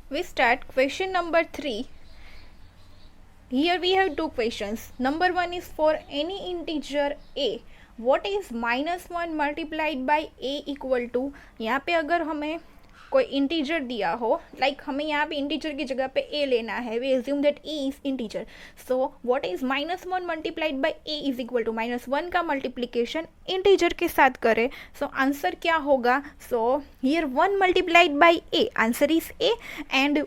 We start question number 3. Here we have two questions. Number 1 is for any integer a. What is -1 multiplied by a equal to? यहाँ पे अगर हमें कोई integer दिया हो, like हमें यहाँ पे इंटीजर की जगह पे a लेना है, we assume that a is integer. So what is -1 multiplied by a is equal to -1 का मल्टीप्लिकेशन इंटीजर के साथ करें. सो आंसर क्या होगा? So here 1 multiplied by a, answer is a, and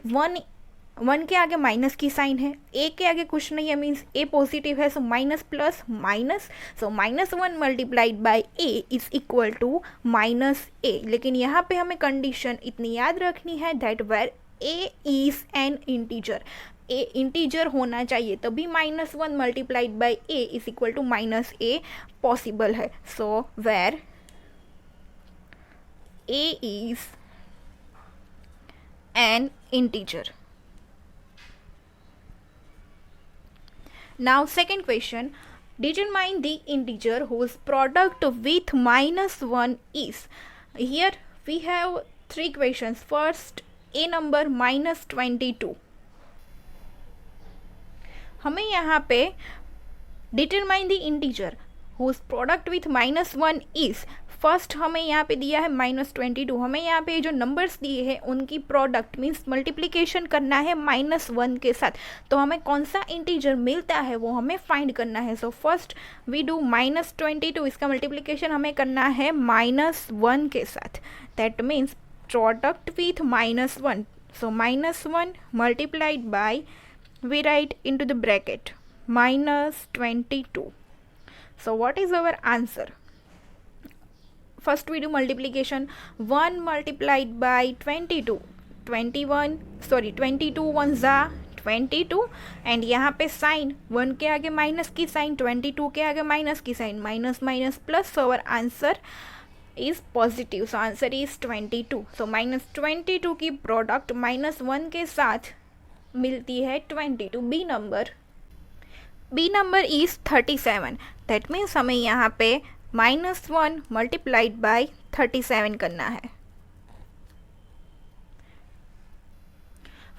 1 के आगे माइनस की साइन है, ए के आगे कुछ नहीं है, मीन्स ए पॉजिटिव है, so minus plus minus, so -1 multiplied by A is equal to -a. लेकिन यहाँ पे हमें कंडीशन इतनी याद रखनी है that where a is an integer. A integer होना चाहिए तभी -1 multiplied by A is equal to -a possible है. So where a is an integer. Now second question, determine the integer whose product with -1 is. Here we have three questions. First, a number -22. हमें यहाँ पे determine the integer whose product with -1 is. First हमें यहाँ पे दिया है -22. हमें यहाँ पे जो नंबर्स दिए हैं उनकी प्रोडक्ट मीन्स मल्टीप्लिकेशन करना है -1 के साथ. तो हमें कौन सा इंटीजर मिलता है वो हमें फाइंड करना है. सो फर्स्ट वी डू -22, इसका मल्टीप्लिकेशन हमें करना है -1 के साथ. That means product with -1. So -1 multiplied by, we write into the bracket -22. So what is our answer? First we do multiplication. 1 multiplied by 22, 22 ones are 22, and यहाँ पे sign 1 के आगे माइनस की साइन, 22 के आगे माइनस की sign, minus minus plus. So our answer is positive. So answer is 22. So -22 की product -1 के साथ मिलती है 22. B number is 37. That means हमें यहाँ पे -1 मल्टीप्लाइड बाय 37 करना है.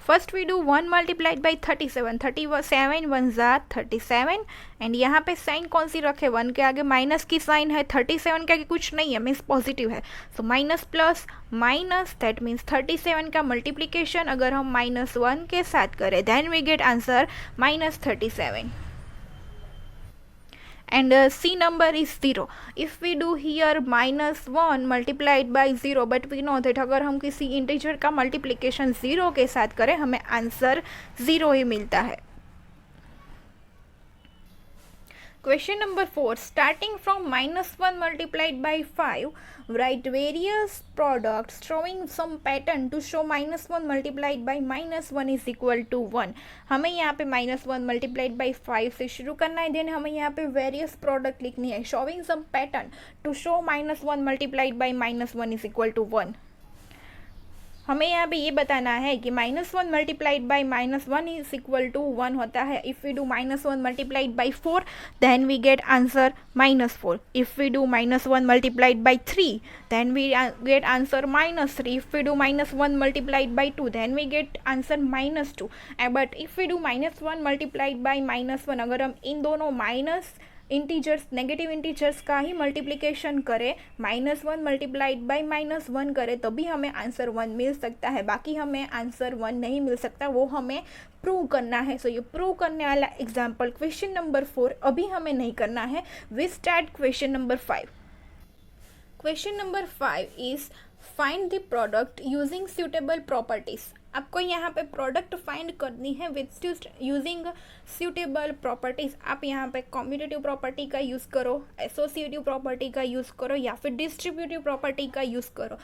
First we do 1 multiplied by 37. 37 1 ज़ा 37, एंड यहाँ पे साइन कौन सी रखे? 1 के आगे माइनस की साइन है, 37 के आगे कुछ नहीं है, मीन्स पॉजिटिव है. So minus plus minus, that means 37 का मल्टीप्लिकेशन अगर हम -1 के साथ करें then we get answer -37. And C number is 0. If we do here -1 multiplied by 0, but we know that अगर हम किसी इंटीजर का मल्टीप्लिकेशन 0 के साथ करें हमें आंसर 0 ही मिलता है. Question number 4, starting from -1 multiplied by 5, write various products showing some pattern to show -1 multiplied by -1 is equal to 1. हमें यहाँ पे -1 multiplied by 5 से शुरू करना है, देन हमें यहाँ पे various product लिखनी है showing some pattern to show -1 multiplied by -1 is equal to 1. हमें यहाँ पे ये बताना है कि -1 multiplied by -1 is equal to 1 होता है. If we do -1 multiplied by 4 then we get answer -4. If we do -1 multiplied by 3 then we get answer -3. If we do -1 multiplied by 2 then we get answer -2. But if we do -1 multiplied by -1, अगर हम इन दोनों minus integers, negative integers का ही multiplication करें, -1 multiplied by -1 करें तभी हमें answer 1 मिल सकता है. बाकी हमें आंसर 1 नहीं मिल सकता, वो हमें प्रूव करना है. सो ये प्रूव करने वाला एग्जाम्पल क्वेश्चन नंबर 4 अभी हमें नहीं करना है. We start question number 5. Question number 5 is find the product using suitable properties. आपको यहाँ पे प्रोडक्ट फाइंड करनी है विथ यूजिंग सूटेबल प्रॉपर्टीज़. आप यहाँ पे कॉम्यूटेटिव प्रॉपर्टी का यूज़ करो, एसोसिएटिव प्रॉपर्टी का यूज़ करो, या फिर डिस्ट्रीब्यूटिव प्रॉपर्टी का यूज़ करो.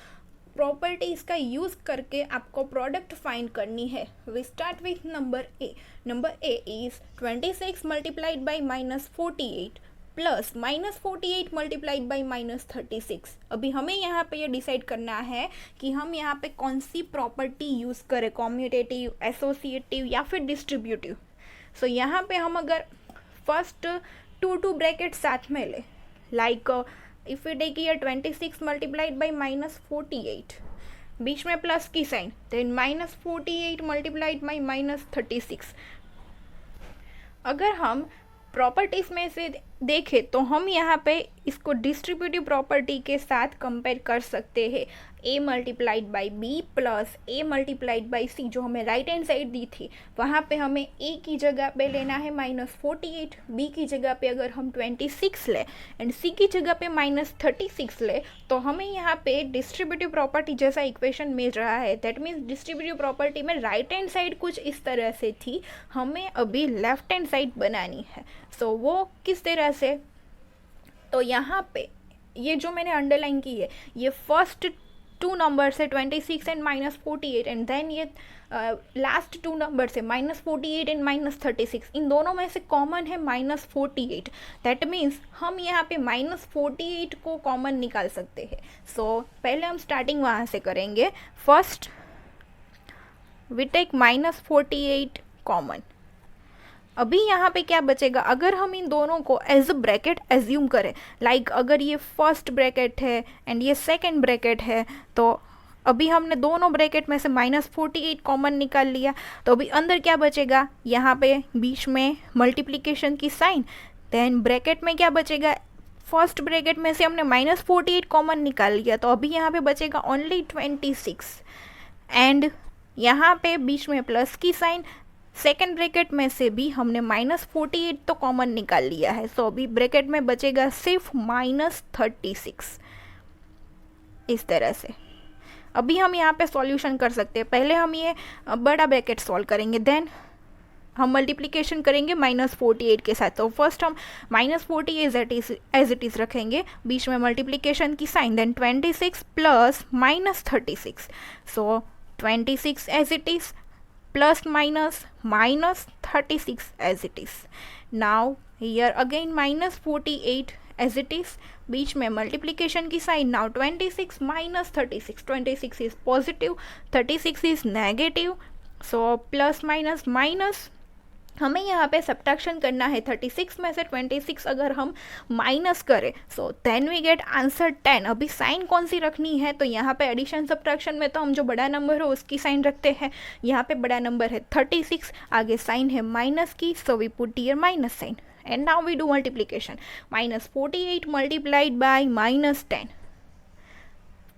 प्रॉपर्टीज़ का यूज़ करके आपको प्रोडक्ट फाइंड करनी है. We start with number A. Number A is 26 multiplied by -48 plus -48 multiplied by -36. अभी हमें यहाँ पे ये डिसाइड करना है कि हम यहाँ पे कौन सी प्रॉपर्टी यूज़ करें, कॉम्यूटेटिव, एसोसिएटिव या फिर डिस्ट्रीब्यूटिव. सो यहाँ पे हम अगर फर्स्ट 2 ब्रैकेट साथ में ले, like if we take here 26 multiplied by -48, बीच में प्लस की साइन, देन -48 मल्टीप्लाइड बाई -36। अगर हम प्रॉपर्टीज़ में से देखें तो हम यहाँ पे इसको डिस्ट्रीब्यूटिव प्रॉपर्टी के साथ कंपेयर कर सकते हैं। a multiplied by B plus a multiplied by C, जो हमें राइट हैंड साइड दी थी, वहाँ पे हमें a की जगह पे लेना है -48, b की जगह पे अगर हम 26 ले एंड c की जगह पे -36 ले तो हमें यहाँ पे डिस्ट्रीब्यूटिव प्रॉपर्टी जैसा इक्वेशन मिल रहा है। दैट मीन्स डिस्ट्रीब्यूटिव प्रॉपर्टी में राइट हैंड साइड कुछ इस तरह से थी, हमें अभी लेफ्ट हैंड साइड बनानी है। सो वो किस तरह से, तो यहाँ पे ये जो मैंने अंडरलाइन की है, ये फर्स्ट टू नंबर से 26 एंड -48 एंड देन ये लास्ट टू नंबर से -48 एंड -36, इन दोनों में से कॉमन है -48। दैट मीन्स हम यहाँ पे -48 को कॉमन निकाल सकते हैं। सो पहले हम स्टार्टिंग वहाँ से करेंगे। First we take -48 common. अभी यहाँ पे क्या बचेगा, अगर हम इन दोनों को एज अ ब्रैकेट एज्यूम करें, लाइक अगर ये फर्स्ट ब्रैकेट है एंड ये सेकंड ब्रैकेट है, तो अभी हमने दोनों ब्रैकेट में से -48 कॉमन निकाल लिया, तो अभी अंदर क्या बचेगा, यहाँ पे बीच में मल्टीप्लिकेशन की साइन, देन ब्रैकेट में क्या बचेगा, फर्स्ट ब्रैकेट में से हमने -48 कॉमन निकाल लिया, तो अभी यहाँ पे बचेगा ओनली 26 एंड यहाँ पे बीच में प्लस की साइन, सेकेंड ब्रैकेट में से भी हमने -48 तो कॉमन निकाल लिया है। सो अभी ब्रैकेट में बचेगा सिर्फ -36। इस तरह से अभी हम यहाँ पे सॉल्यूशन कर सकते हैं। पहले हम ये बड़ा ब्रैकेट सॉल्व करेंगे, देन हम मल्टीप्लिकेशन करेंगे -48 के साथ। तो फर्स्ट हम -40 एज इट इज़ रखेंगे, बीच में मल्टीप्लिकेशन की sign, then 26 plus -36। So 26 as it is plus minus -36 as it is. Now here again -48 as it is, बीच में मल्टीप्लिकेशन की sign. Now 26 minus 36, 26 is positive, 36 is negative, so plus minus minus हमें यहाँ पे subtraction करना है। 36 में से 26 अगर हम माइनस करें so then we get answer 10। अभी साइन कौन सी रखनी है, तो यहाँ पे एडिशन सब्ट्रैक्शन में तो हम जो बड़ा नंबर हो उसकी साइन रखते हैं। यहाँ पे बड़ा नंबर है 36, आगे साइन है माइनस की, so we put here minus sign and now we do multiplication. -48 multiplied by -10।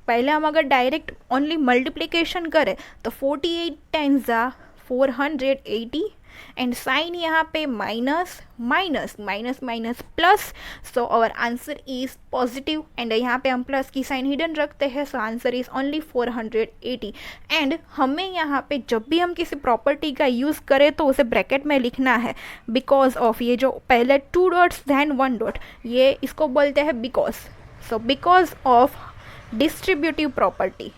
पहले हम अगर डायरेक्ट ओनली मल्टीप्लिकेशन करें तो 48 10 480 एंड साइन यहाँ पे minus minus minus minus plus, so our answer is positive and यहाँ पे हम प्लस की साइन हिडन रखते हैं, so answer is only 480। And हमें यहाँ पे जब भी हम किसी प्रॉपर्टी का यूज़ करें तो उसे ब्रैकेट में लिखना है, बिकॉज ऑफ ये जो पहले 2 डॉट्स देन 1 डॉट, ये इसको बोलते हैं because. So because of distributive property,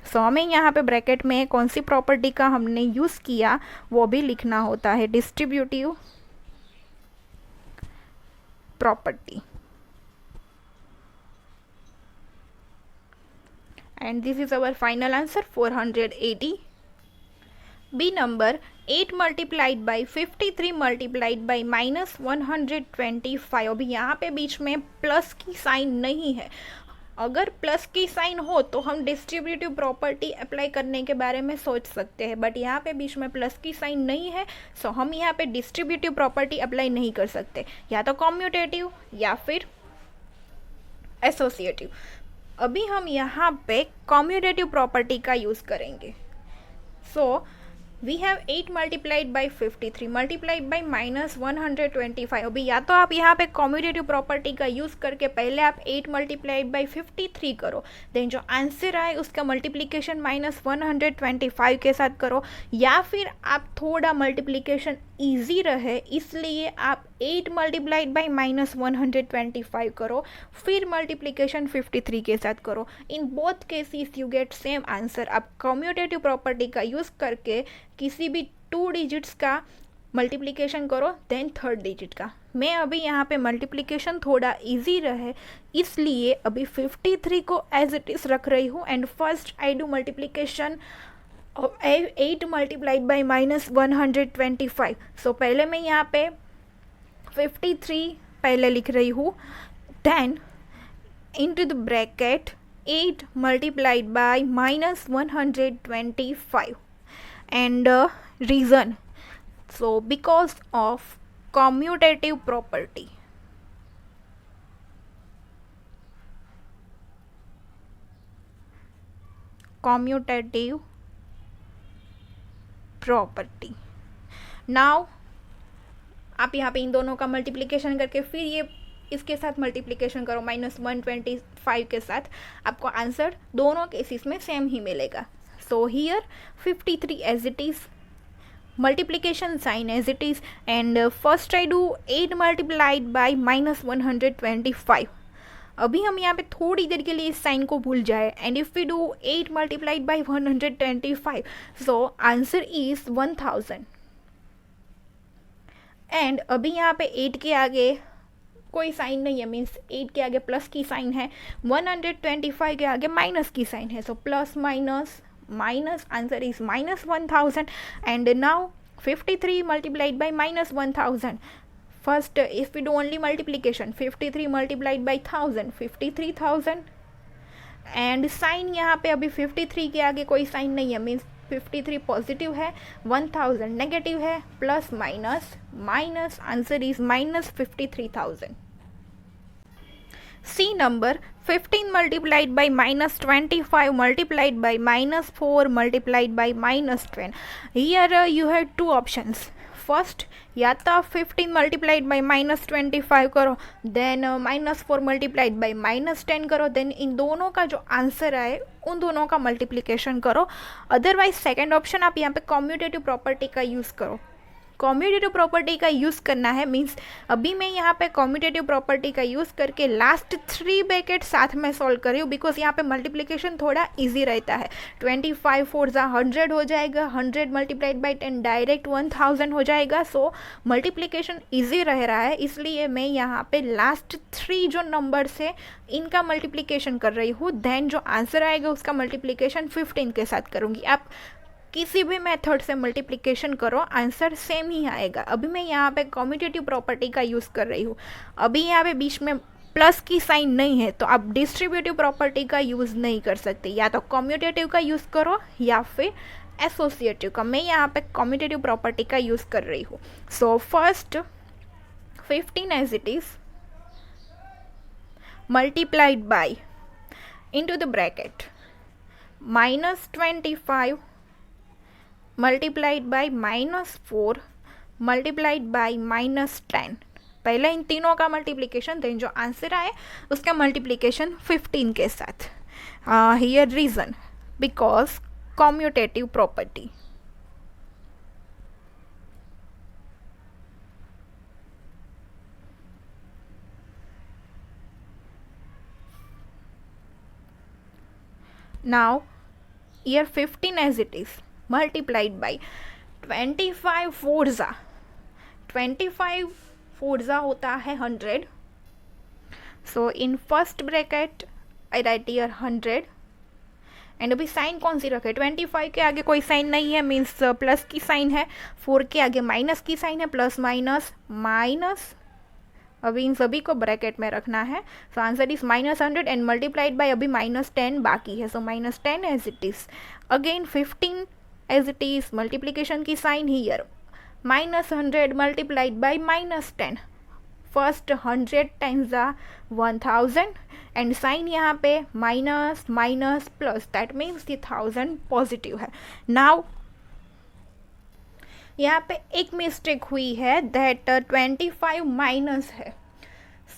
so हमें यहाँ पे ब्रैकेट में कौन सी प्रॉपर्टी का हमने यूज़ किया वो भी लिखना होता है, distributive property. And this is our final answer 480। B number 8 multiplied by 53 multiplied by -125। अभी यहाँ पे बीच में प्लस की साइन नहीं है। अगर प्लस की साइन हो तो हम डिस्ट्रीब्यूटिव प्रॉपर्टी अप्लाई करने के बारे में सोच सकते हैं, बट यहाँ पे बीच में प्लस की साइन नहीं है, सो हम यहाँ पे डिस्ट्रीब्यूटिव प्रॉपर्टी अप्लाई नहीं कर सकते, या तो कॉम्यूटेटिव या फिर एसोसिएटिव। अभी हम यहाँ पे कॉम्यूटेटिव प्रॉपर्टी का यूज़ करेंगे। So we have 8 multiplied by 53 multiplied by -125। अभी या तो आप यहाँ पे कॉम्यूटेटिव प्रॉपर्टी का यूज़ करके पहले आप 8 मल्टीप्लाइड बाई 53 करो, देन जो आंसर आए उसका मल्टीप्लिकेशन -125 के साथ करो, या फिर आप थोड़ा मल्टीप्लिकेशन ईजी रहे इसलिए आप 8 मल्टीप्लाइड बाई -125 करो, फिर मल्टीप्लिकेशन 53 के साथ करो। In both cases you get same answer. आप कम्यूटेटिव प्रॉपर्टी का यूज़ करके किसी भी 2 डिजिट्स का मल्टीप्लिकेशन करो, देन 3rd डिजिट का। मैं अभी यहाँ पे मल्टीप्लिकेशन थोड़ा इजी रहे इसलिए अभी 53 को एज इट इज़ रख रही हूँ, and first I do multiplication 8 multiplied by -125। So पहले मैं यहाँ पे 53 पहले लिख रही हूँ, then into the bracket 8 multiplied by minus 125 and reason. So because of commutative property. Commutative property. Now आप यहाँ पे इन दोनों का मल्टीप्लिकेशन करके फिर ये इसके साथ मल्टीप्लिकेशन करो -125 के साथ, आपको आंसर दोनों केसेस में सेम ही मिलेगा. So here 53 as it is, multiplication sign as it is, and first I do 8 multiplied by -125. अभी हम यहाँ पे थोड़ी देर के लिए इस साइन को भूल जाए, and if we do 8 multiplied by 125, so answer is 1000. And अभी यहाँ पे 8 के आगे कोई साइन नहीं है, मीन्स 8 के आगे प्लस की साइन है, 125 के आगे माइनस की साइन है. So plus minus minus, answer is -1000. And now 53 multiplied by -1000. First if we do only multiplication, 53 multiplied by 1000, 53,000. And sign यहाँ पे अभी 53 के आगे कोई साइन नहीं है, मीन्स 53 पॉजिटिव है, 1000 नेगेटिव है, plus minus minus, answer is -53,000. C number 15 multiplied by -25 multiplied by -4 multiplied by -10. Here you have two options. First, या तो आप 15 multiplied by -25 करो, देन -4 multiplied by -10 करो, देन इन दोनों का जो आंसर आए उन दोनों का मल्टीप्लिकेशन करो. अदरवाइज सेकेंड ऑप्शन आप यहाँ पे कॉम्यूटेटिव प्रॉपर्टी का यूज़ करो. कॉम्यूटेटिव प्रॉपर्टी का यूज़ करना है, मीन्स अभी मैं यहाँ पे कॉम्यूटेटिव प्रॉपर्टी का यूज़ करके लास्ट 3 ब्रैकेट साथ में सॉल्व कर रही हूँ, बिकॉज यहाँ पे मल्टीप्लिकेशन थोड़ा इजी रहता है. 25 4 100 हो जाएगा, 100 मल्टीप्लाइड बाई 10 डायरेक्ट 1000 हो जाएगा. सो मल्टीप्लिकेशन इजी रह रहा है, इसलिए मैं यहाँ पे लास्ट 3 जो नंबर्स है इनका मल्टीप्लिकेशन कर रही हूँ. देन जो आंसर आएगा उसका मल्टीप्लिकेशन 15 के साथ करूँगी. आप किसी भी मेथड से मल्टीप्लिकेशन करो, आंसर सेम ही आएगा. अभी मैं यहाँ पे कॉम्यूटेटिव प्रॉपर्टी का यूज़ कर रही हूँ. अभी यहाँ पे बीच में प्लस की साइन नहीं है, तो आप डिस्ट्रीब्यूटिव प्रॉपर्टी का यूज़ नहीं कर सकते. या तो कॉम्यूटेटिव का यूज़ करो या फिर एसोसिएटिव का. मैं यहाँ पे कॉम्यूटेटिव प्रॉपर्टी का यूज़ कर रही हूँ. So first 15 as it is multiplied by into the bracket -25 multiplied by -4 multiplied by -10. पहले इन तीनों का मल्टीप्लिकेशन, देन जो आंसर आए उसका मल्टीप्लिकेशन 15 के साथ. Here reason because commutative property. Now here 15 as it is multiplied by 25 4 25 4 होता है 100. So in first bracket I write here 100. And अभी साइन कौन सी रखे, 25 के आगे कोई साइन नहीं है, मीन्स प्लस की साइन है. 4 के आगे माइनस की साइन है, प्लस माइनस माइनस. अभी इन सभी को ब्रैकेट में रखना है. So answer is -100 and multiplied by अभी -10 बाकी है. So -10 as it is. Again 15 as it is, multiplication की sign here -100 multiplied by -10. First 100 times 1000 and sign यहाँ पे minus minus plus, that means ये 1000 पॉजिटिव है. नाउ यहाँ पे एक मिस्टेक हुई है, दैट 25 माइनस है.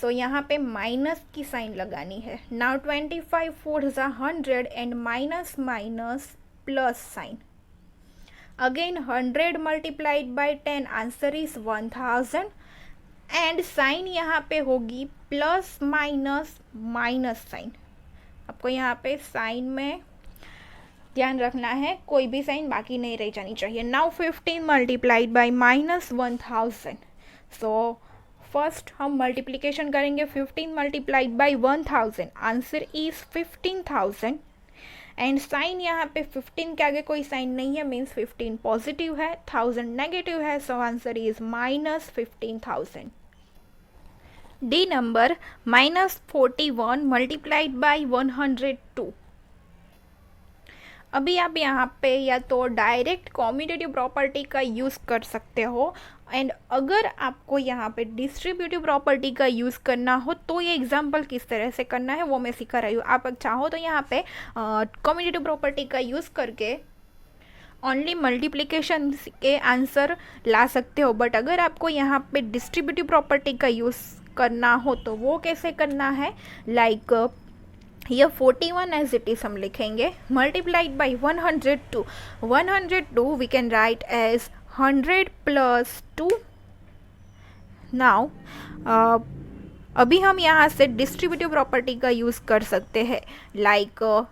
सो यहाँ पे माइनस की साइन लगानी है. Now 25 4 100 and minus minus plus sign. Again 100 multiplied by 10, answer is 1000 and sign यहाँ पे होगी प्लस माइनस माइनस साइन. आपको यहाँ पे साइन में ध्यान रखना है, कोई भी साइन बाकी नहीं रह जानी चाहिए. Now 15 multiplied by -1000. So first हम मल्टीप्लिकेशन करेंगे 15 multiplied by 1000, answer is 15,000. And sign यहाँ पे 15 के आगे कोई साइन नहीं है, मीन्स 15 पॉजिटिव है, 1000 नेगेटिव है. So answer is -15,000. D number -41 multiplied by 102. अभी आप यहाँ पे या तो डायरेक्ट कॉम्यूटेटिव प्रॉपर्टी का यूज़ कर सकते हो, एंड अगर आपको यहाँ पे डिस्ट्रीब्यूटिव प्रॉपर्टी का यूज़ करना हो तो ये एग्जांपल किस तरह से करना है वो मैं सिखा रही हूँ। आप चाहो तो यहाँ पे कॉम्यूटेटिव प्रॉपर्टी का यूज़ करके ओनली मल्टीप्लिकेशन के आंसर ला सकते हो, बट अगर आपको यहाँ पे डिस्ट्रीब्यूटिव प्रॉपर्टी का यूज़ करना हो तो वो कैसे करना है, लाइक ये 41 एज इट इज हम लिखेंगे multiplied by 102. 102 we can write as 100 plus 2. Now अभी हम यहाँ से डिस्ट्रीब्यूटिव प्रॉपर्टी का यूज़ कर सकते हैं, लाइक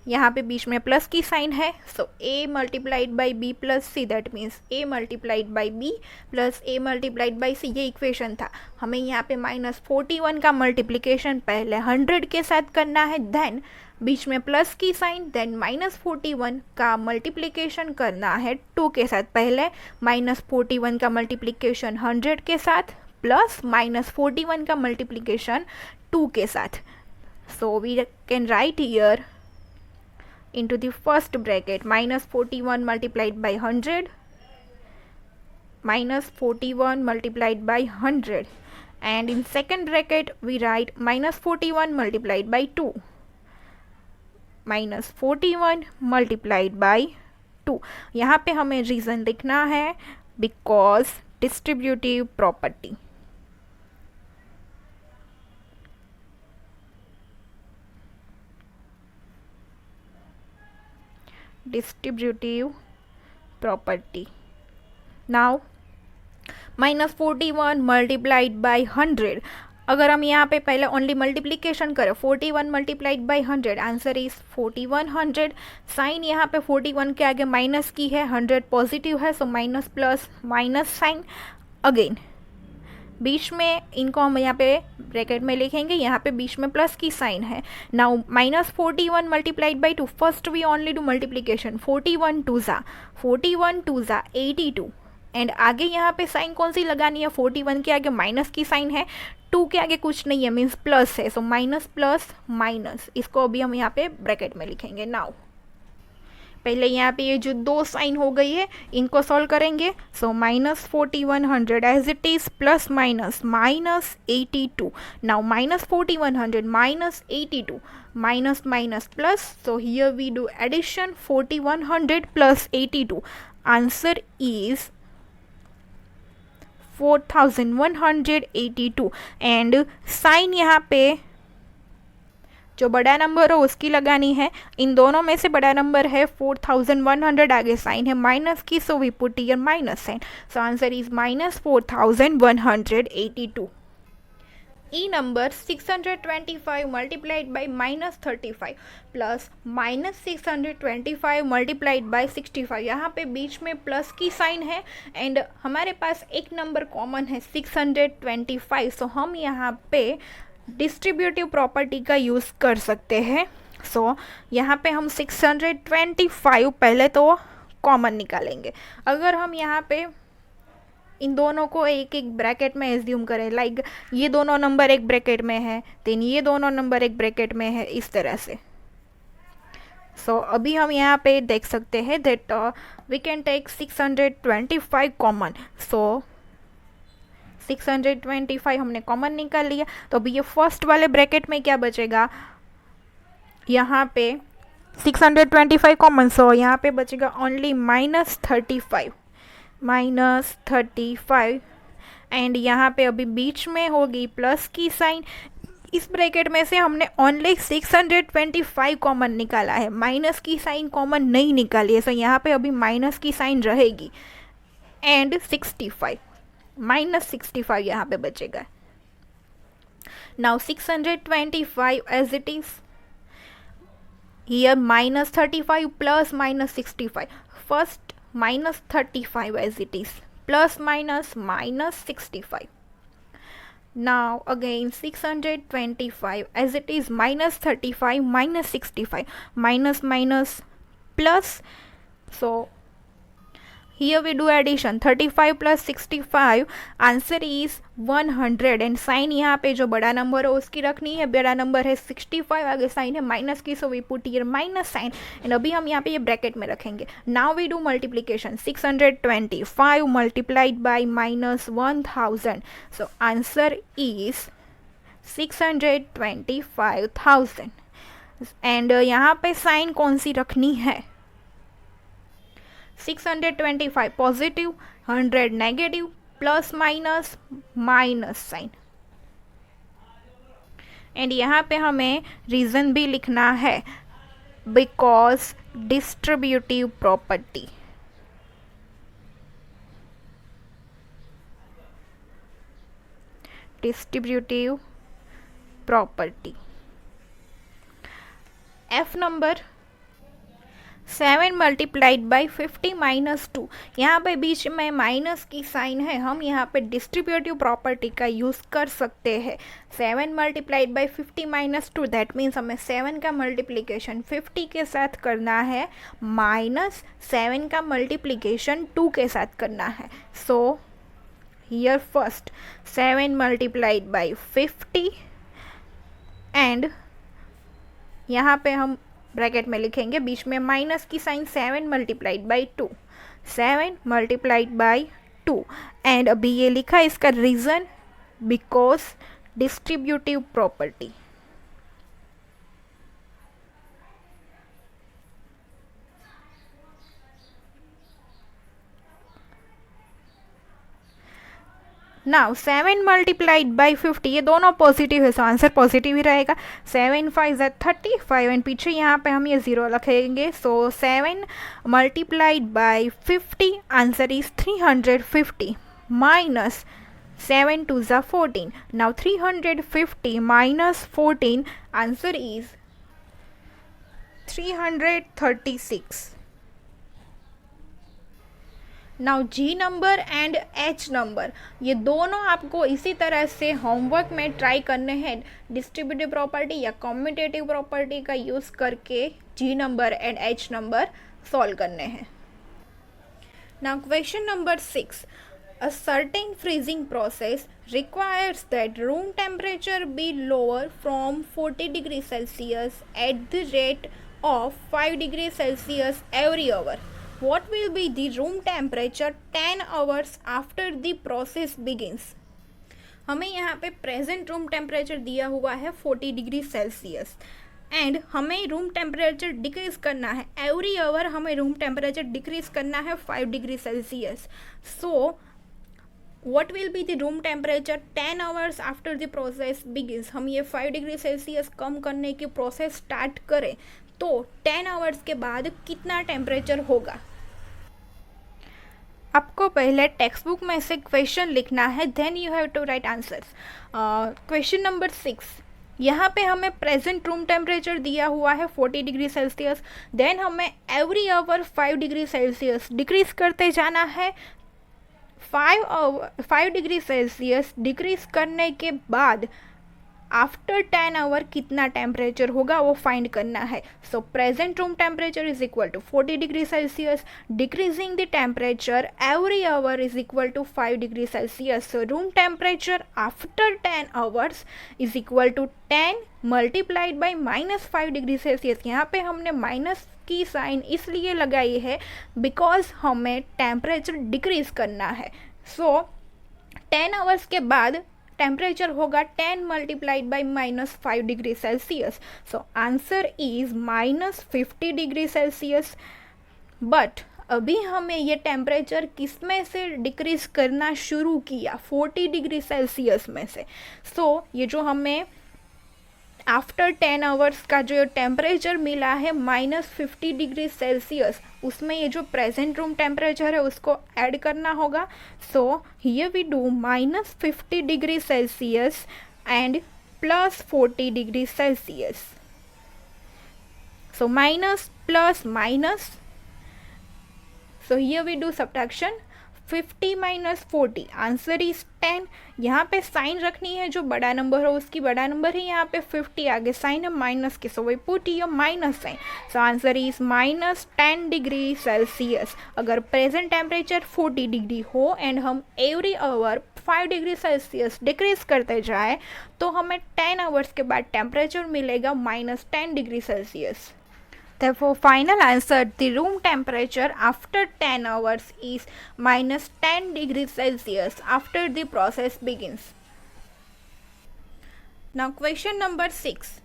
यहाँ पे बीच में प्लस की साइन है, so a multiplied by b plus C, that means a multiplied by b plus a multiplied by C, ये इक्वेशन था। हमें यहाँ पे -41 का मल्टीप्लिकेशन पहले 100 के साथ करना है, देन बीच में प्लस की साइन, देन -41 का मल्टीप्लिकेशन करना है 2 के साथ। पहले -41 का मल्टीप्लिकेशन 100 के साथ प्लस -41 का मल्टीप्लिकेशन 2 के साथ। So we can write here into the first bracket -41 multiplied by 100 -41 multiplied by 100, and in second bracket we write -41 multiplied by 2 -41 multiplied by 2. यहाँ पे हमें रीज़न लिखना है because distributive property. Distributive property. Now -41 multiplied by 100, अगर हम यहाँ पे पहले ओनली मल्टीप्लिकेशन करें 41 multiplied by 100, answer is 4100. Sign यहाँ पे 41 के आगे माइनस की है, 100 पॉजिटिव है, so minus plus minus sign again. बीच में इनको हम यहाँ पे ब्रैकेट में लिखेंगे, यहाँ पे बीच में प्लस की साइन है। Now -41 multiplied by 2, first we only do multiplication, 41 2 ज़ा 82, एंड आगे यहाँ पे साइन कौन सी लगानी है, 41 के आगे माइनस की साइन है, 2 के आगे कुछ नहीं है मीन्स प्लस है, सो माइनस प्लस माइनस, इसको अभी हम यहाँ पे ब्रैकेट में लिखेंगे। नाउ पहले यहाँ पे ये जो दो साइन हो गई है इनको सॉल्व करेंगे, so -4100 as it is plus minus -82. Now -4100 -82 minus minus plus, so here we do addition 4100 plus 82, answer is 4182, and sign यहाँ पे जो बड़ा नंबर हो उसकी लगानी है। इन दोनों में से बड़ा नंबर है 4100, आगे साइन है माइनस की, so we put here minus sign, so answer is -4182. E number 625 multiplied by -35 plus -625 multiplied by 65, यहाँ पे बीच में प्लस की साइन है, एंड हमारे पास एक नंबर कॉमन है 625, सो हम यहाँ पे डिस्ट्रीब्यूटिव प्रॉपर्टी का यूज़ कर सकते हैं। सो यहाँ पे हम 625 पहले तो कॉमन निकालेंगे। अगर हम यहाँ पे इन दोनों को एक एक ब्रैकेट में एज्यूम करें, लाइक ये दोनों नंबर एक ब्रैकेट में है, देन ये दोनों नंबर एक ब्रैकेट में है, इस तरह से। सो अभी हम यहाँ पे देख सकते हैं that we can take 625 common, so 625 हमने कॉमन निकाल लिया, तो अभी ये फर्स्ट वाले ब्रैकेट में क्या बचेगा, यहाँ पे 625 कॉमन, सो यहाँ पे बचेगा ओनली -35 एंड यहाँ पे अभी बीच में होगी प्लस की साइन। इस ब्रैकेट में से हमने ओनली 625 कॉमन निकाला है, माइनस की साइन कॉमन नहीं निकाली है, सो यहाँ पे अभी माइनस की साइन रहेगी, एंड 65 -65 यहाँ पे बचेगा। Now 625 as it is here -35 plus -65, first -35 as it is plus -65. Now again 625 as it is -35 -65 minus minus plus, so here we do addition 35 plus 65 answer is 100 and sign यहाँ पे जो बड़ा number है उसकी रखनी है, बड़ा नंबर है 65, आगे साइन है माइनस की, so we put here minus sign and अभी हम यहाँ पे ये ब्रैकेट में रखेंगे. Now we do multiplication 625 multiplied by minus 1000, so answer is 625,000 and यहाँ पे साइन कौन सी रखनी है, 625 positive, 100 negative, plus minus minus sign and यहाँ पे हमें रीज़न भी लिखना है, because distributive property. Distributive property. F number 7 multiplied by 50 माइनस 2. यहाँ पे बीच में माइनस की साइन है, हम यहाँ पे डिस्ट्रीब्यूटिव प्रॉपर्टी का यूज़ कर सकते हैं. 7 मल्टीप्लाइड बाई 50 माइनस 2, दैट मीन्स हमें 7 का मल्टीप्लिकेशन 50 के साथ करना है, माइनस 7 का मल्टीप्लिकेशन 2 के साथ करना है. So here first 7 multiplied by 50 and यहाँ पे हम ब्रैकेट में लिखेंगे, बीच में माइनस की sign, 7 multiplied by 2, 7 multiplied by 2 and अभी ये लिखा है इसका reason, because distributive property. Now 7 multiplied by 50, ये दोनों पॉजिटिव है, सो आंसर पॉजिटिव ही रहेगा. 7 5 ज़ा 35 एंड पीछे यहाँ पे हम ये 0 रखेंगे, so 7 multiplied by 50 answer is 350 minus 7 2 ज़ा 14. Now 350 minus 14 answer is 336. Now G number and H number, ये दोनों आपको इसी तरह से होमवर्क में ट्राई करने हैं, डिस्ट्रीब्यूटिव प्रॉपर्टी या कॉम्यूटेटिव प्रॉपर्टी का यूज़ करके G number and H number solve करने हैं. Now question number 6, a certain freezing process requires that room temperature be lower from 40 degrees Celsius at the rate of 5 degrees Celsius every hour. What will be the room temperature 10 hours after the process begins? हमें यहाँ पे present room temperature दिया हुआ है 40 degree Celsius and हमें room temperature decrease करना है, every hour हमें रूम टेम्परेचर डिक्रीज करना है 5 degree Celsius. So what will be the room temperature 10 hours after the process begins? हम ये 5 डिग्री सेल्सियस कम करने की प्रोसेस स्टार्ट करें तो 10 आवर्स के बाद कितना टेम्परेचर होगा. आपको पहले टेक्स्ट बुक में से क्वेश्चन लिखना है, then you have to write answers. Question number 6, यहाँ पे हमें प्रेजेंट रूम टेम्परेचर दिया हुआ है 40 डिग्री सेल्सियस, देन हमें every hour 5 degree Celsius decrease करते जाना है. 5 डिग्री सेल्सियस डिक्रीज करने के बाद आफ्टर 10 आवर कितना टेम्परेचर होगा वो फाइंड करना है. So present room temperature is equal to 40 degree Celsius, decreasing the temperature every hour is equal to 5 degree Celsius. So room temperature after 10 hours is equal to 10 multiplied by minus 5 degree Celsius. यहाँ पे हमने minus की sign इसलिए लगाई है because हमें temperature decrease करना है. सो 10 आवर्स के बाद टेम्परेचर होगा 10 multiplied by minus 5 degree Celsius. So answer is minus 50 degree Celsius. But अभी हमें ये टेम्परेचर किस में से डिक्रीज करना शुरू किया, 40 डिग्री सेल्सियस में से. सो ये जो हमें आफ्टर 10 आवर्स का जो टेम्परेचर मिला है माइनस 50 डिग्री सेल्सियस, उसमें ये जो प्रेजेंट रूम टेम्परेचर है उसको ऐड करना होगा. So here we do minus 50 degree Celsius and plus 40 degree Celsius. So minus plus minus, so here we do subtraction. 50 minus 40, answer is 10। यहाँ पे साइन रखनी है, जो बड़ा नंबर हो उसकी बड़ा नंबर है, यहाँ पे 50 आगे साइन है माइनस के, so we put your minus sign, so answer is minus 10 degree Celsius. अगर प्रेजेंट टेम्परेचर 40 डिग्री हो एंड हम every hour 5 degree Celsius decrease करते जाए तो हमें 10 आवर्स के बाद टेम्परेचर मिलेगा minus 10 degree Celsius. Therefore, final answer, the room temperature after 10 hours is minus 10 degrees Celsius after the process begins. Now question number 7.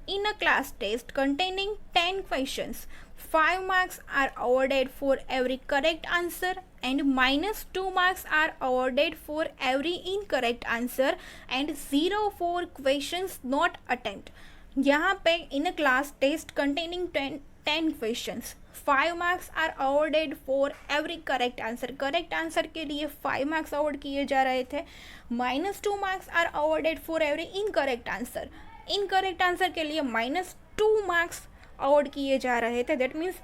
In a class test containing 10 questions, 5 marks are awarded for every correct answer and minus 2 marks are awarded for every incorrect answer and 0 for questions not attempted. यहाँ पे in a class test containing 10 questions, 5 marks are awarded for every correct answer. Correct answer के लिए 5 marks award किए जा रहे थे, minus 2 marks are awarded for every incorrect answer. Incorrect answer के लिए माइनस 2 मार्क्स अवॉर्ड किए जा रहे थे, दैट मीन्स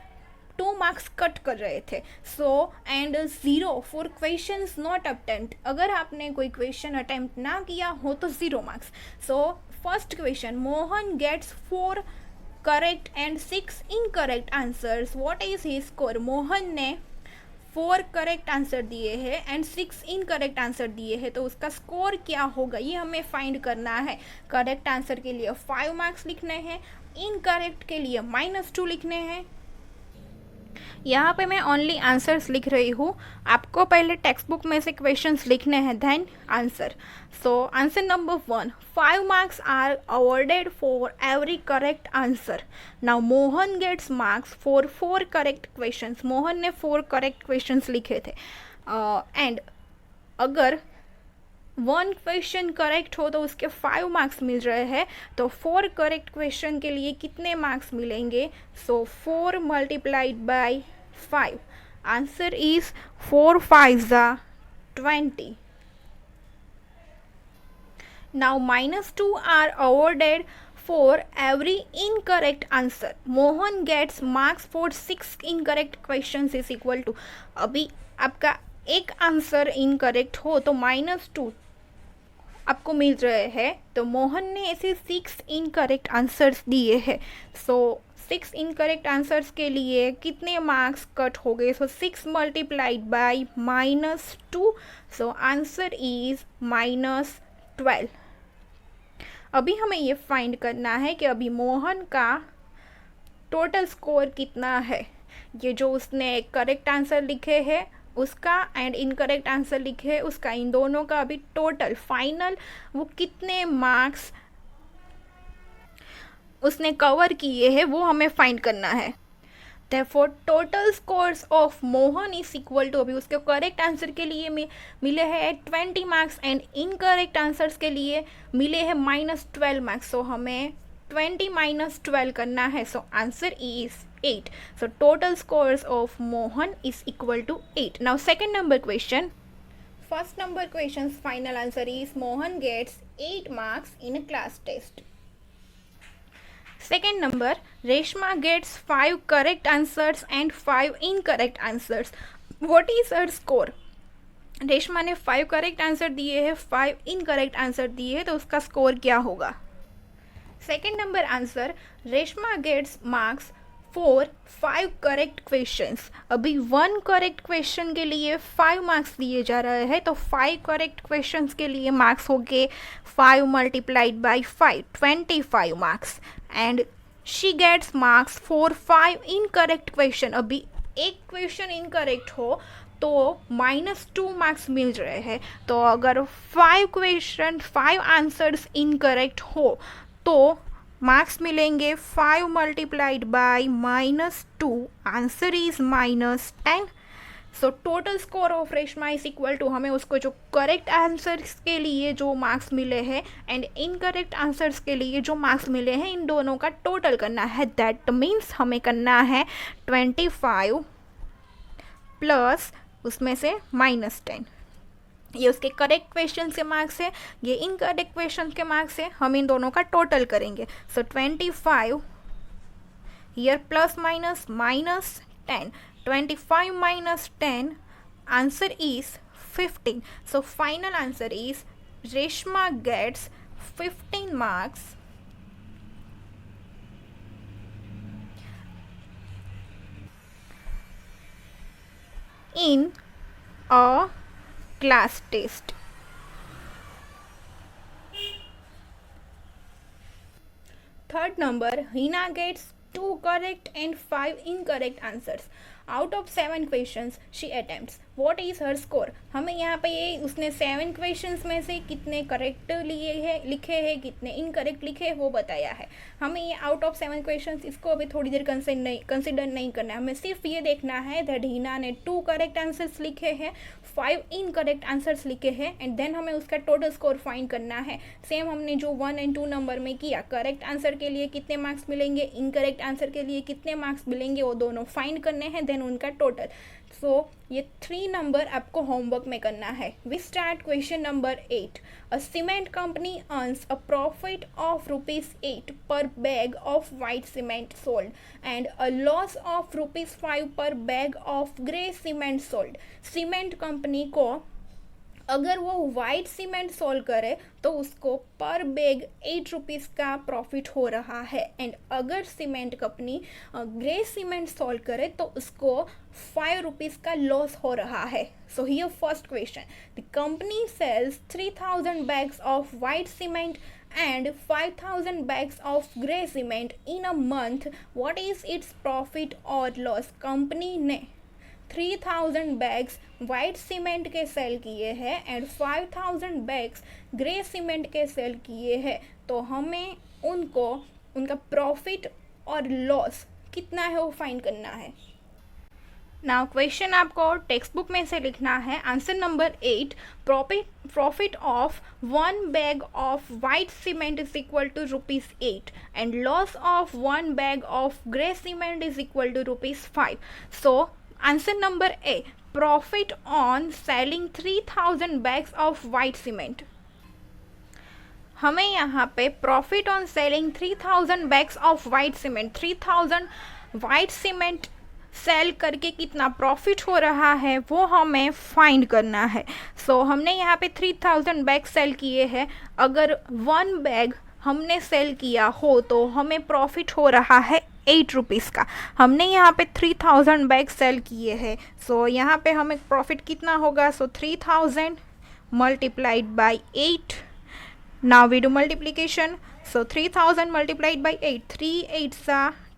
2 मार्क्स कट कर रहे थे। So and 0 for questions not attempt, अगर आपने कोई क्वेश्चन अटेम्प्ट ना किया हो तो 0 marks. So first question, Mohan gets 4 correct and 6 incorrect answers, what is his score? Mohan ने 4 करेक्ट आंसर दिए हैं एंड 6 इनकरेक्ट आंसर दिए हैं, तो उसका स्कोर क्या होगा ये हमें फाइंड करना है। करेक्ट आंसर के लिए 5 मार्क्स लिखने हैं, इनकरेक्ट के लिए माइनस 2 लिखने हैं। यहाँ पे मैं ओनली आंसर्स लिख रही हूँ, आपको पहले टेक्स्ट बुक में से क्वेश्चंस लिखने हैं then answer. So answer number 1, 5 marks are awarded for every correct answer. Now Mohan gets marks for 4 correct questions, Mohan ने 4 करेक्ट क्वेश्चंस लिखे थे एंड अगर 1 क्वेश्चन करेक्ट हो तो उसके 5 मार्क्स मिल रहे हैं, तो 4 करेक्ट क्वेश्चन के लिए कितने मार्क्स मिलेंगे? सो 4 multiplied by 5, answer is 4 5 20. Now minus 2 are awarded for every incorrect answer. Mohan gets marks for 6 incorrect questions is equal to, अभी आपका एक आंसर इनकरेक्ट हो तो माइनस 2 आपको मिल रहे हैं, तो मोहन ने ऐसे 6 इनकरेक्ट आंसर्स दिए हैं। सो 6 इनकरेक्ट आंसर्स के लिए कितने मार्क्स कट हो गए? सो 6 multiplied by minus 2, so answer is minus 12। अभी हमें ये फाइंड करना है कि अभी मोहन का टोटल स्कोर कितना है। ये जो उसने करेक्ट आंसर लिखे हैं उसका एंड इनकरेक्ट आंसर लिखे उसका, इन दोनों का अभी टोटल फाइनल वो कितने मार्क्स उसने कवर किए हैं वो हमें फाइंड करना है। Therefore total scores of Mohan is equal to, अभी उसके करेक्ट आंसर के लिए मिले हैं 20 मार्क्स एंड इनकरेक्ट आंसर्स के लिए मिले हैं माइनस 12 मार्क्स। सो हमें 20 माइनस 12 करना है, so answer is 8. So total scores of Mohan is equal to 8. Now second number question. First number question's final answer is Mohan gets 8 marks in a class test. Second number, Reshma gets 5 correct answers and 5 incorrect answers. What is her score? Reshma ने 5 correct answer दिए हैं, 5 incorrect answer दिए हैं, तो उसका score क्या होगा? Second number answer, Reshma gets marks for 5 correct questions. अभी 1 करेक्ट क्वेश्चन के लिए 5 मार्क्स दिए जा रहे हैं, तो 5 करेक्ट क्वेश्चंस के लिए मार्क्स हो गए 5 multiplied by 5, 25 marks. And she gets marks for 5 incorrect question. अभी एक क्वेश्चन इनकरेक्ट हो तो -2 मार्क्स मिल रहे हैं, तो अगर 5 क्वेश्चन 5 आंसर्स इनकरेक्ट हो तो मार्क्स मिलेंगे 5 multiplied by -2, answer is -10। So total score of Reshma is equal to, हमें उसको जो करेक्ट आंसर्स के लिए जो मार्क्स मिले हैं एंड इनकरेक्ट आंसर्स के लिए जो मार्क्स मिले हैं इन दोनों का टोटल करना है। दैट मीन्स हमें करना है 25 प्लस उसमें से -10। ये उसके करेक्ट क्वेश्चन के मार्क्स है, ये इनकरेक्ट क्वेश्चन के मार्क्स है, हम इन दोनों का टोटल करेंगे। सो 25 here plus minus 10. 25 minus 10, answer is 15. So final answer is Reshma gets 15 marks in a class test. Third number, Hina gets 2 correct and 5 incorrect answers. Out of 7 questions she attempts. What is her score? हमें यहाँ पे ये उसने 7 questions में से कितने correct लिए है लिखे हैं, कितने इनकरेक्ट लिखे हैं वो बताया है. हमें ये आउट ऑफ 7 क्वेश्चंस इसको अभी थोड़ी देर कंसिडर नहीं करना है. हमें सिर्फ ये देखना है दैट हिना ने 2 करेक्ट आंसर्स लिखे हैं, 5 इनकरेक्ट आंसर्स लिखे हैं एंड देन हमें उसका टोटल स्कोर फाइंड करना है. सेम हमने जो 1 एंड 2 नंबर में किया, करेक्ट आंसर के लिए कितने मार्क्स मिलेंगे, इनकरेक्ट आंसर के लिए कितने मार्क्स मिलेंगे, वो दोनों फाइंड करने हैं, देन उनका टोटल. सो ये 3 नंबर आपको होमवर्क में करना है. We start question number 8. A cement company earns a profit of ₹8 per bag of white cement sold and a loss of ₹5 per bag of grey cement sold. Cement company को अगर वो white cement sold करे तो उसको पर bag ₹8 का profit हो रहा है एंड अगर cement company grey cement sold करे तो उसको ₹5 का लॉस हो रहा है. So here first question, the company sells 3000 bags of white cement and 5000 bags of grey cement in a month. What is its profit or loss? Company ने 3000 bags white cement के cell किए हैं and 5000 bags grey cement के cell किए हैं, तो हमें उनको उनका प्रॉफिट और लॉस कितना है वो फाइंड करना है. नाउ क्वेश्चन आपको टेक्स्ट बुक में से लिखना है. Answer number 8, profit of 1 bag of white cement is equal to ₹8 and loss of 1 bag of grey cement is equal to ₹5. So answer number A, profit on selling 3000 bags of white cement. हमें यहाँ पे profit on selling 3000 bags of white cement, 3000 white cement sell करके कितना profit हो रहा है वो हमें फाइंड करना है. सो हमने यहाँ पे 3000 बैग सेल किए हैं. अगर 1 बैग हमने सेल किया हो तो हमें प्रॉफिट हो रहा है ₹8 का. हमने यहाँ पे 3000 बैग सेल किए हैं. सो यहाँ पे हमें प्रॉफिट कितना होगा? So 3000 multiplied by 8. Now we do multiplication. So 3000 multiplied by 8, 3 8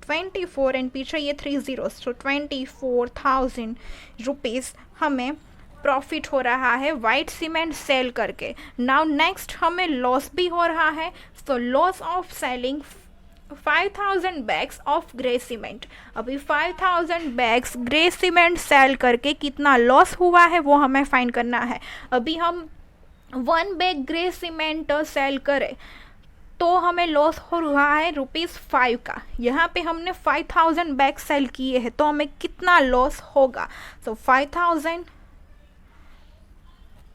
24 and पीछे ये 3 zeros, सो ₹24,000 हमें प्रॉफिट हो रहा है वाइट सीमेंट सेल करके. नाउ नेक्स्ट हमें लॉस भी हो रहा है. So loss of selling 5000 bags of grey cement. अभी 5000 बैग्स ग्रे सीमेंट सेल करके कितना लॉस हुआ है वो हमें फाइंड करना है. अभी हम 1 बैग ग्रे सीमेंट सेल करें तो हमें लॉस हो रहा है ₹5 का. यहाँ पे हमने 5000 बैग सेल किए हैं तो हमें कितना लॉस होगा? सो 5000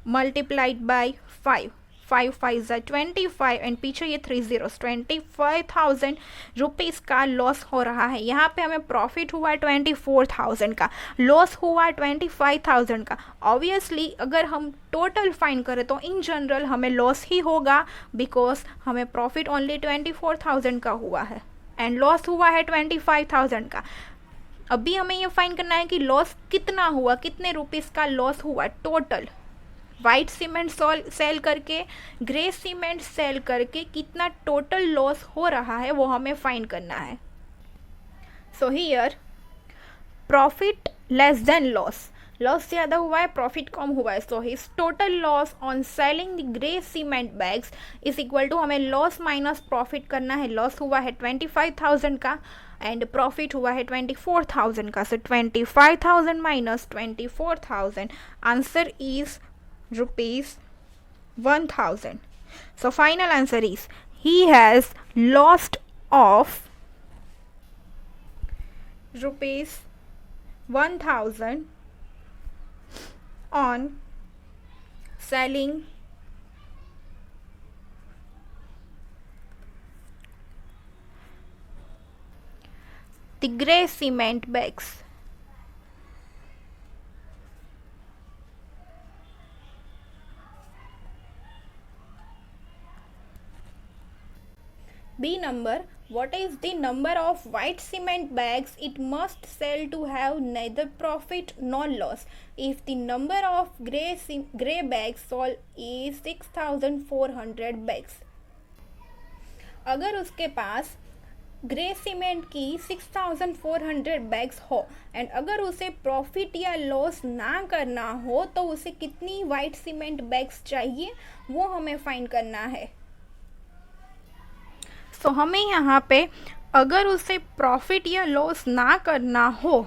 मल्टीप्लाइड बाई 5, 5 5 25 एंड पीछे ये 3 zeros, ₹25,000 का लॉस हो रहा है. यहाँ पे हमें प्रॉफिट हुआ 24,000 का, लॉस हुआ 25,000 का. ऑब्वियसली अगर हम टोटल फाइंड करें तो इन जनरल हमें लॉस ही होगा बिकॉज हमें प्रॉफिट ओनली 24,000 का हुआ है एंड लॉस हुआ है 25,000 का. अभी हमें ये फाइंड करना है कि लॉस कितना हुआ, कितने ₹, का लॉस हुआ टोटल. वाइट सीमेंट सेल करके ग्रे सीमेंट सेल करके कितना टोटल लॉस हो रहा है वो हमें फाइंड करना है. So here profit less than loss, loss ज़्यादा हुआ है प्रॉफिट कम हुआ है. So his total loss on selling the grey cement bags is equal to, हमें लॉस माइनस प्रॉफिट करना है. लॉस हुआ है 25,000 का एंड प्रॉफिट हुआ है 24,000 का. सो 25,000 minus 24,000, answer is ₹1,000. So final answer is he has lost of ₹1,000 on selling the grey cement bags. B number, what is the number of white cement bags it must sell to have neither profit nor loss? If the number of grey bags sold is 6,400 bags. अगर उसके पास grey cement की 6,400 bags हो and अगर उसे profit या loss ना करना हो तो उसे कितनी वाइट सीमेंट बैग्स चाहिए वो हमें फाइंड करना है. सो हमें यहाँ पे अगर उसे प्रॉफिट या लॉस ना करना हो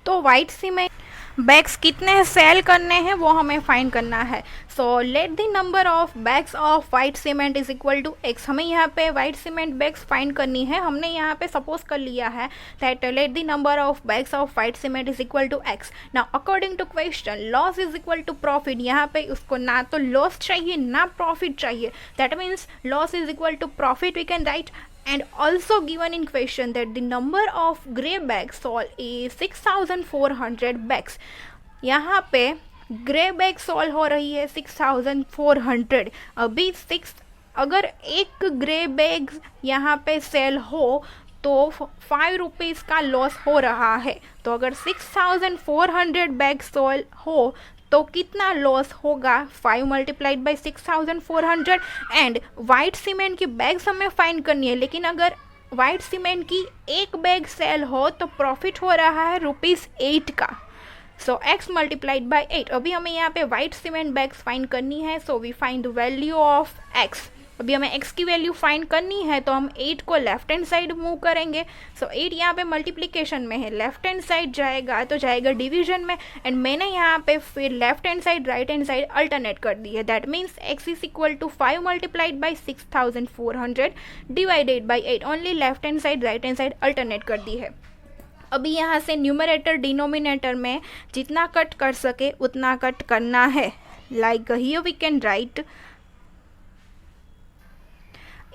तो वाइट सीमेंट बैग्स कितने सेल करने हैं वो हमें फाइंड करना है. So let the number of bags of white cement is equal to X. हमें यहाँ पे वाइट सीमेंट बैग्स फाइंड करनी है. हमने यहाँ पे सपोज कर लिया है that let the number of bags of white cement is equal to X. Now according to question loss is equal to profit. यहाँ पे उसको ना तो लॉस चाहिए ना प्रॉफिट चाहिए. That means loss is equal to profit we can write. And also given in question that the number of grey bags sold is 6,400 bags. यहाँ पे ग्रे बैग सोल्व हो रही है 6,400. अभी अगर एक ग्रे बैग यहाँ पे सेल हो तो 5 रुपीज़ का लॉस हो रहा है. तो अगर 6,400 बैग सोल्व हो तो कितना लॉस होगा 5 multiplied by 6,400. And white cement की बैग्स हमें फाइंड करनी है. लेकिन अगर वाइट सीमेंट की एक बैग सेल हो तो प्रॉफिट हो रहा है ₹8 का. सो x मल्टीप्लाइड बाई 8. अभी हमें यहाँ पे वाइट सीमेंट बैग्स फाइंड करनी है. So we find the value of x. अभी हमें x की वैल्यू फाइंड करनी है तो हम 8 को लेफ्ट हैंड साइड मूव करेंगे. सो 8 यहाँ पे मल्टीप्लिकेशन में है, लेफ्ट हैंड साइड जाएगा तो जाएगा डिवीजन में. एंड मैंने यहाँ पे फिर left hand side right hand side alternate कर दी है. That means x is equal to 5 multiplied by 6,400 divided by 8. Only left hand side right hand side alternate कर दी है. अभी यहाँ से न्यूमरेटर डिनोमिनेटर में जितना कट कर सके उतना कट करना है. Like here we can write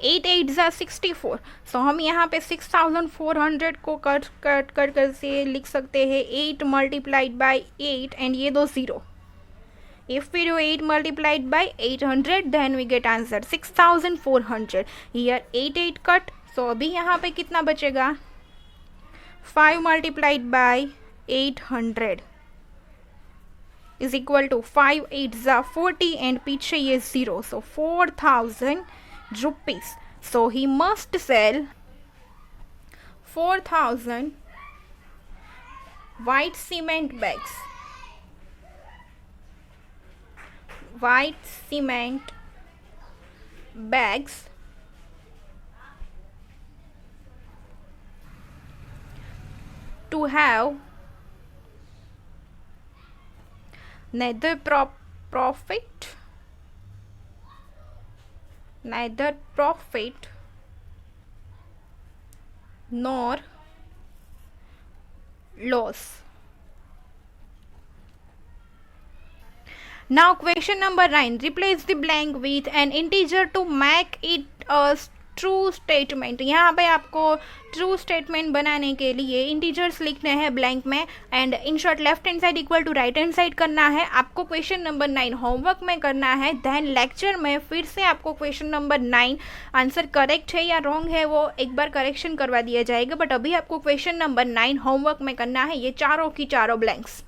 8 8 64. सो हम यहाँ पे 6,400 को कट कर से लिख सकते हैं 8 मल्टीप्लाइड बाई 8 एंड ये दो 0. If we do 8 multiplied by 800 then we get answer 6,400. Here 8 8 cut. So अभी यहाँ पे कितना बचेगा 5 multiplied by 800 is equal to 5 8 40 and पीछे ये 0. So 4,000 rupees. So he must sell 4,000 white cement bags. White cement bags to have neither profit nor loss. Now question number 9. Replace the blank with an integer to make it a true statement. यहाँ पे आपको true statement बनाने के लिए integers लिखने हैं blank में and in short left hand side equal to right hand side करना है. आपको क्वेश्चन नंबर 9 होमवर्क में करना है. देन लेक्चर में फिर से आपको क्वेश्चन नंबर 9 आंसर करेक्ट है या रॉन्ग है वो एक बार करेक्शन करवा दिया जाएगा. बट अभी आपको क्वेश्चन नंबर 9 होमवर्क में करना है ये चारों की चारों ब्लैंक्स.